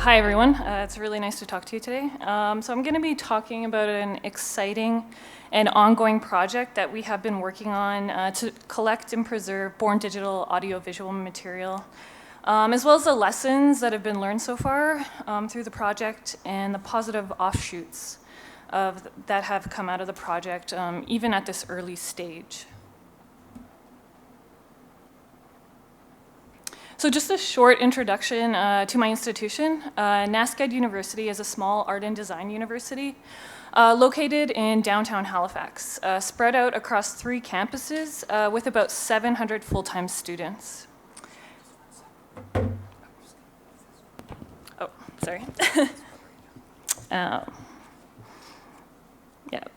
Hi everyone, it's really nice to talk to you today. So I'm going to be talking about an exciting and ongoing project that we have been working on to collect and preserve born digital audiovisual material, as well as the lessons that have been learned so far through the project and the positive offshoots that have come out of the project, even at this early stage. So just a short introduction to my institution. NSCAD University is a small art and design university located in downtown Halifax, spread out across 3 campuses with about 700 full-time students. Oh, sorry.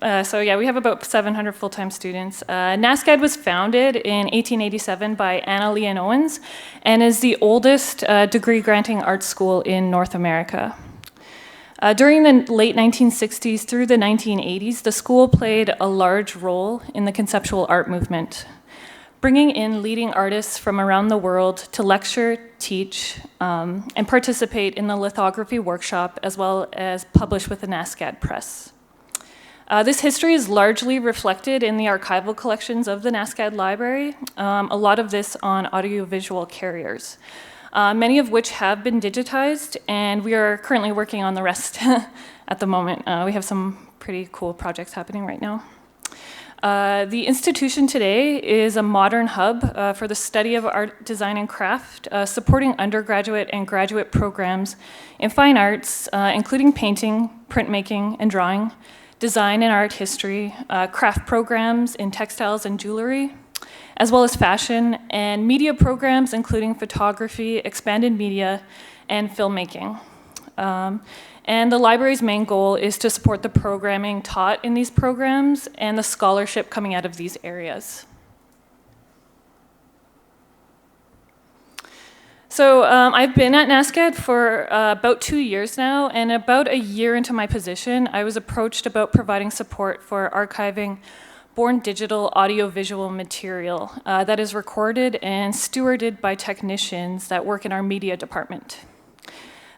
We have about 700 full-time students. NSCAD was founded in 1887 by Anna Lee and Owens and is the oldest degree-granting art school in North America. During the late 1960s through the 1980s, the school played a large role in the conceptual art movement, bringing in leading artists from around the world to lecture, teach, and participate in the lithography workshop, as well as publish with the NSCAD press. This history is largely reflected in the archival collections of the NSCAD library, a lot of this on audiovisual carriers, many of which have been digitized, and we are currently working on the rest at the moment. We have some pretty cool projects happening right now. The institution today is a modern hub for the study of art, design, and craft, supporting undergraduate and graduate programs in fine arts, including painting, printmaking, and drawing, design and art history, craft programs in textiles and jewelry, as well as fashion, and media programs including photography, expanded media, and filmmaking. And the library's main goal is to support the programming taught in these programs and the scholarship coming out of these areas. So I've been at NSCAD for about 2 years now, and about a year into my position, I was approached about providing support for archiving born digital audiovisual material that is recorded and stewarded by technicians that work in our media department.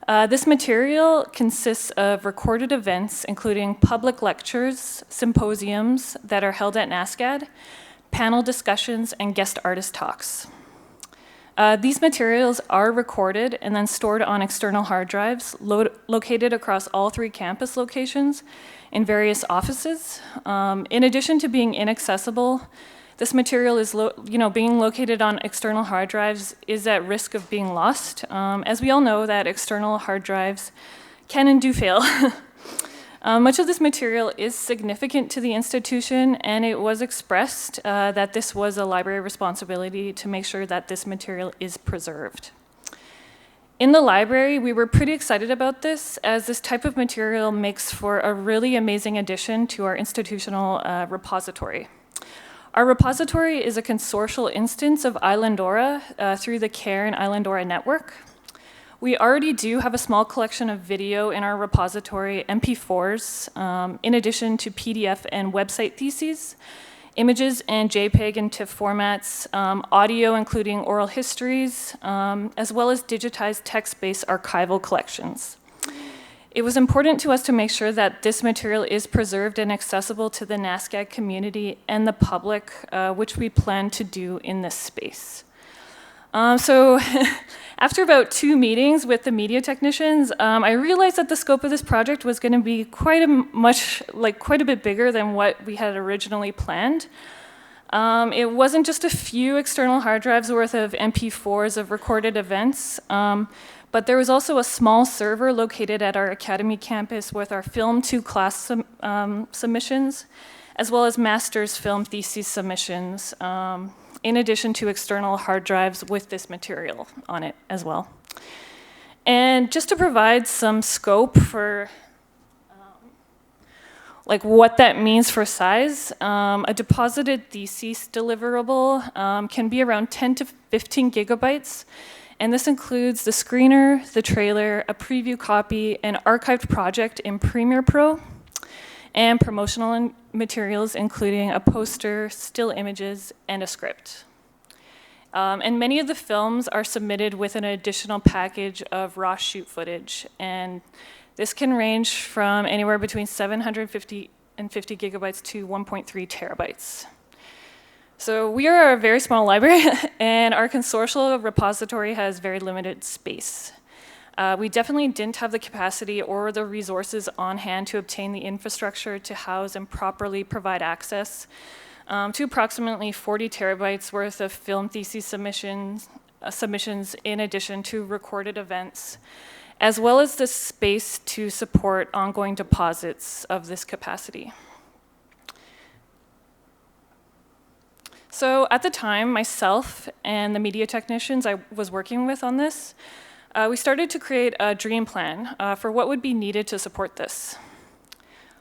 This material consists of recorded events, including public lectures, symposiums that are held at NSCAD, panel discussions, and guest artist talks. These materials are recorded and then stored on external hard drives located across all 3 campus locations in various offices. In addition to being inaccessible, this material is being located on external hard drives is at risk of being lost, as we all know that external hard drives can and do fail. Much of this material is significant to the institution, and it was expressed that this was a library responsibility to make sure that this material is preserved. In the library, we were pretty excited about this, as this type of material makes for a really amazing addition to our institutional repository. Our repository is a consortial instance of Islandora through the CARE and Islandora network. We already do have a small collection of video in our repository, MP4s, in addition to PDF and website theses, images and JPEG and TIFF formats, audio including oral histories, as well as digitized text-based archival collections. It was important to us to make sure that this material is preserved and accessible to the NSCAD community and the public, which we plan to do in this space. After about 2 meetings with the media technicians, I realized that the scope of this project was going to be quite a bit bigger than what we had originally planned. It wasn't just a few external hard drives worth of MP4s of recorded events, but there was also a small server located at our Academy campus with our Film 2 class submissions, as well as master's film thesis submissions, in addition to external hard drives with this material on it as well. And just to provide some scope for what that means for size, a deposited thesis deliverable can be around 10 to 15 gigabytes, and this includes the screener, the trailer, a preview copy, an archived project in Premiere Pro, and promotional materials including a poster, still images, and a script. And many of the films are submitted with an additional package of raw shoot footage. And this can range from anywhere between 750 and 50 gigabytes to 1.3 terabytes. So we are a very small library, and our consortial repository has very limited space. We definitely didn't have the capacity or the resources on hand to obtain the infrastructure to house and properly provide access to approximately 40 terabytes worth of film thesis submissions in addition to recorded events, as well as the space to support ongoing deposits of this capacity. So at the time, myself and the media technicians I was working with on this, we started to create a dream plan for what would be needed to support this.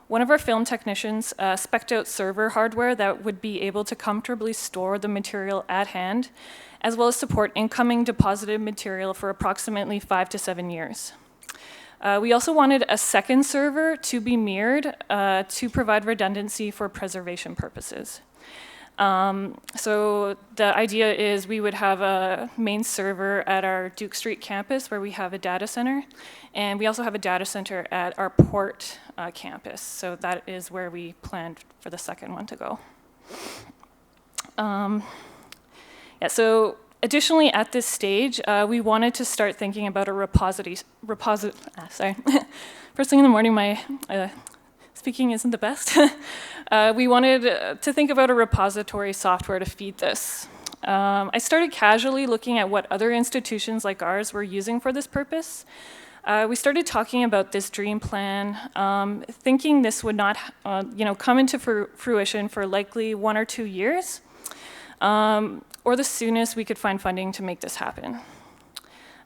One of our film technicians spec'd out server hardware that would be able to comfortably store the material at hand, as well as support incoming deposited material for approximately 5 to 7 years. We also wanted a second server to be mirrored to provide redundancy for preservation purposes. So the idea is we would have a main server at our Duke Street campus where we have a data center, and we also have a data center at our Port campus. So that is where we planned for the second one to go. So additionally at this stage, we wanted to start thinking about a First thing in the morning, my speaking isn't the best. We wanted to think about a repository software to feed this. I started casually looking at what other institutions like ours were using for this purpose. We started talking about this dream plan, thinking this would not come into fruition for likely 1 or 2 years, or the soonest we could find funding to make this happen.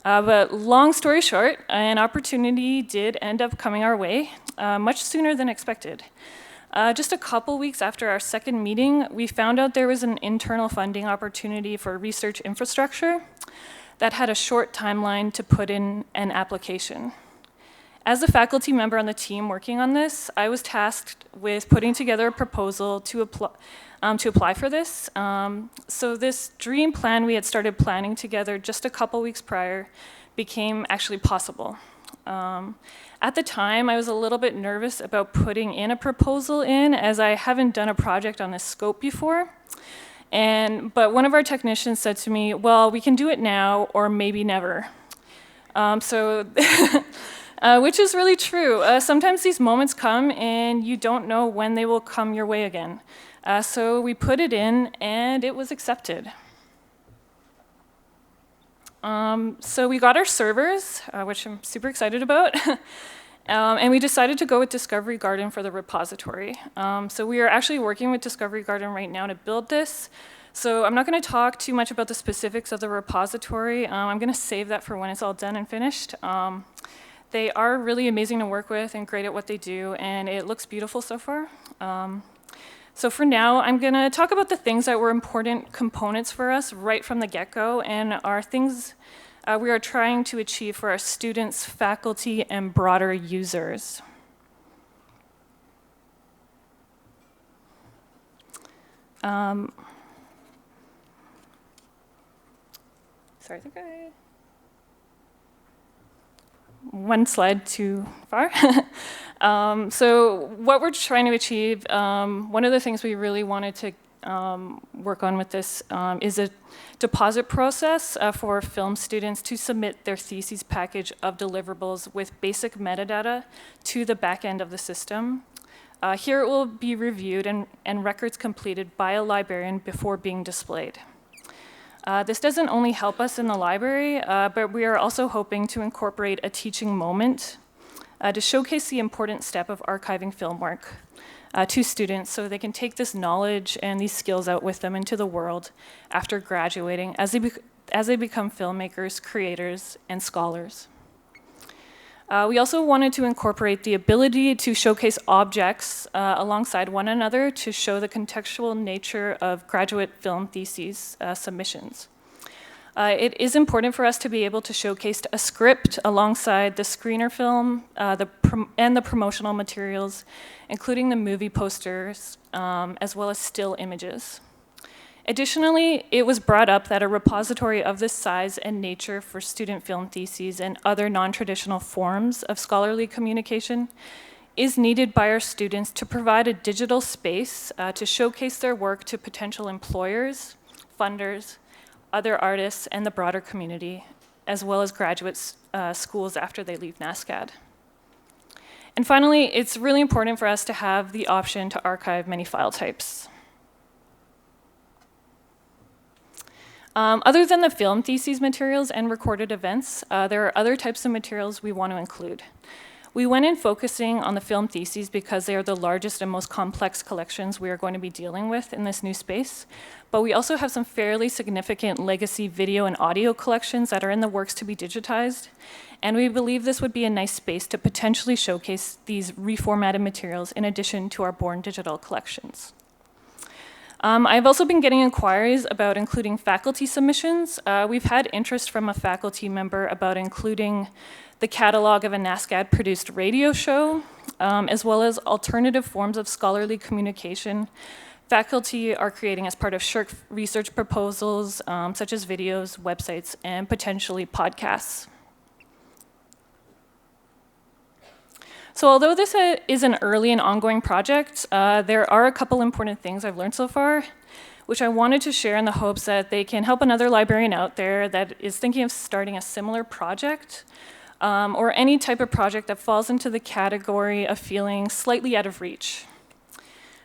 But long story short, an opportunity did end up coming our way much sooner than expected. Just a couple weeks after our second meeting, we found out there was an internal funding opportunity for research infrastructure that had a short timeline to put in an application. As a faculty member on the team working on this, I was tasked with putting together a proposal to apply for this. So this dream plan we had started planning together just a couple weeks prior became actually possible. At the time, I was a little bit nervous about putting in a proposal as I haven't done a project on this scope before. But one of our technicians said to me, well, we can do it now or maybe never. Which is really true. Sometimes these moments come and you don't know when they will come your way again. So we put it in and it was accepted. So we got our servers, which I'm super excited about. And we decided to go with Discovery Garden for the repository. So we are actually working with Discovery Garden right now to build this. So I'm not going to talk too much about the specifics of the repository. I'm going to save that for when it's all done and finished. They are really amazing to work with and great at what they do, and it looks beautiful so far. So for now, I'm going to talk about the things that were important components for us right from the get-go and are things we are trying to achieve for our students, faculty, and broader users. Sorry, I think one slide too far. So what we're trying to achieve, one of the things we really wanted to work on with this is a deposit process for film students to submit their thesis package of deliverables with basic metadata to the back end of the system. Here it will be reviewed and records completed by a librarian before being displayed. This doesn't only help us in the library, but we are also hoping to incorporate a teaching moment to showcase the important step of archiving film work to students so they can take this knowledge and these skills out with them into the world after graduating as they become filmmakers, creators, and scholars. We also wanted to incorporate the ability to showcase objects alongside one another to show the contextual nature of graduate film theses submissions. It is important for us to be able to showcase a script alongside the screener film and the promotional materials, including the movie posters, as well as still images. Additionally, it was brought up that a repository of this size and nature for student film theses and other non-traditional forms of scholarly communication is needed by our students to provide a digital space to showcase their work to potential employers, funders, other artists, and the broader community, as well as graduate schools after they leave NSCAD. And finally, it's really important for us to have the option to archive many file types. Other than the film theses materials and recorded events, there are other types of materials we want to include. We went in focusing on the film theses because they are the largest and most complex collections we are going to be dealing with in this new space, but we also have some fairly significant legacy video and audio collections that are in the works to be digitized, and we believe this would be a nice space to potentially showcase these reformatted materials in addition to our Born Digital collections. I've also been getting inquiries about including faculty submissions. We've had interest from a faculty member about including the catalog of a NSCAD-produced radio show, as well as alternative forms of scholarly communication faculty are creating as part of SSHRC research proposals, such as videos, websites, and potentially podcasts. So although this is an early and ongoing project, there are a couple important things I've learned so far, which I wanted to share in the hopes that they can help another librarian out there that is thinking of starting a similar project, or any type of project that falls into the category of feeling slightly out of reach.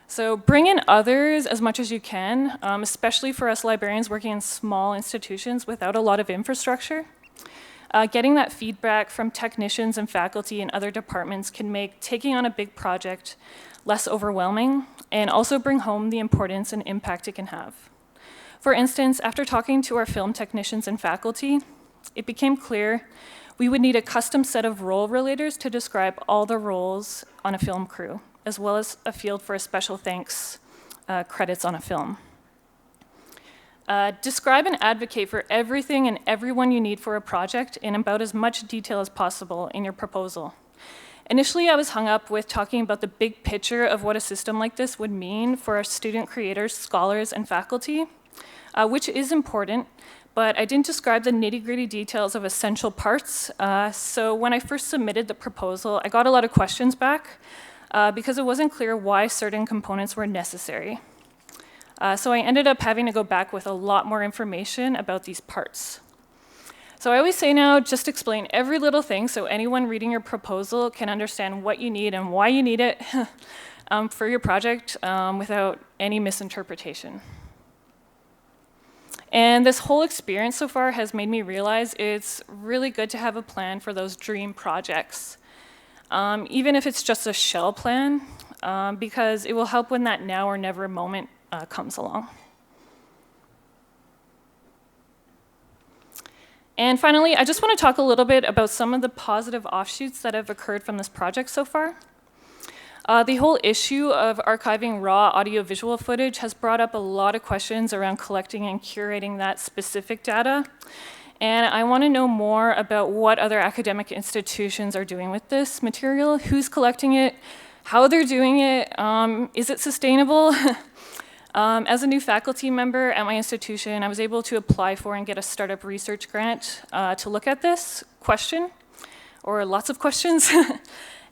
So bring in others as much as you can, especially for us librarians working in small institutions without a lot of infrastructure. Getting that feedback from technicians and faculty in other departments can make taking on a big project less overwhelming and also bring home the importance and impact it can have. For instance, after talking to our film technicians and faculty, it became clear we would need a custom set of role relators to describe all the roles on a film crew, as well as a field for a special thanks credits on a film. Describe and advocate for everything and everyone you need for a project in about as much detail as possible in your proposal. Initially, I was hung up with talking about the big picture of what a system like this would mean for our student creators, scholars, and faculty, which is important, but I didn't describe the nitty-gritty details of essential parts. So when I first submitted the proposal, I got a lot of questions back because it wasn't clear why certain components were necessary. So I ended up having to go back with a lot more information about these parts. So I always say now, just explain every little thing so anyone reading your proposal can understand what you need and why you need it for your project without any misinterpretation. And this whole experience so far has made me realize it's really good to have a plan for those dream projects, even if it's just a shell plan, because it will help when that now or never moment comes along. And finally, I just want to talk a little bit about some of the positive offshoots that have occurred from this project so far. The whole issue of archiving raw audiovisual footage has brought up a lot of questions around collecting and curating that specific data. And I want to know more about what other academic institutions are doing with this material, who's collecting it, how they're doing it, is it sustainable? As a new faculty member at my institution, I was able to apply for and get a startup research grant to look at this question, or lots of questions.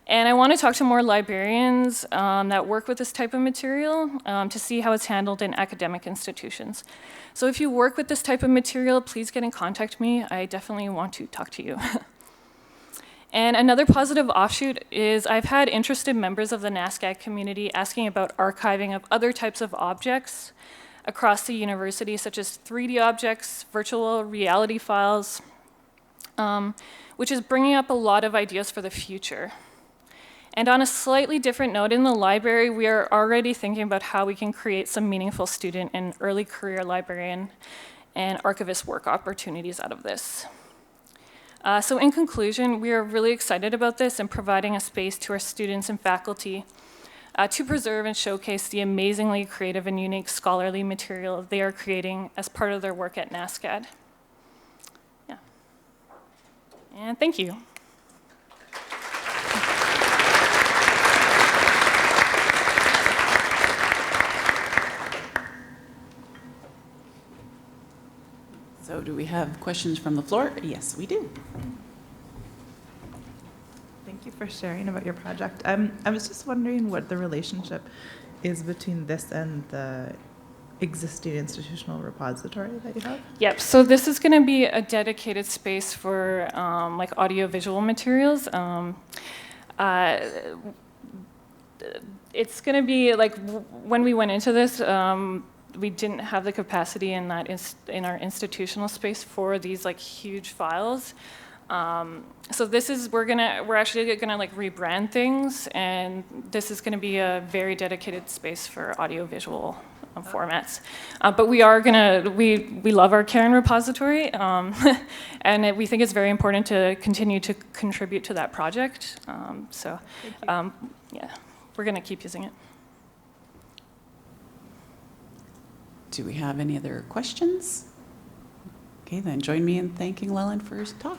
And I want to talk to more librarians that work with this type of material to see how it's handled in academic institutions. So if you work with this type of material, please get in contact with me. I definitely want to talk to you. And another positive offshoot is I've had interested members of the NSCAD community asking about archiving of other types of objects across the university, such as 3D objects, virtual reality files, which is bringing up a lot of ideas for the future. And on a slightly different note, in the library, we are already thinking about how we can create some meaningful student and early career librarian and archivist work opportunities out of this. So in conclusion, we are really excited about this and providing a space to our students and faculty to preserve and showcase the amazingly creative and unique scholarly material they are creating as part of their work at NSCAD. Yeah. And thank you. do we have questions from the floor? Yes, we do. Thank you for sharing about your project. I was just wondering what the relationship is between this and the existing institutional repository that you have. Yep, so this is going to be a dedicated space for like audiovisual materials. It's going to be like when we went into this, we didn't have the capacity in that in our institutional space for these like huge files. So this is we're actually gonna like rebrand things, and this is gonna be a very dedicated space for audiovisual formats. But we are gonna we love our Karen repository, and we think it's very important to continue to contribute to that project. Yeah, we're gonna keep using it. Do we have any other questions? Okay, then join me in thanking Lelland for his talk.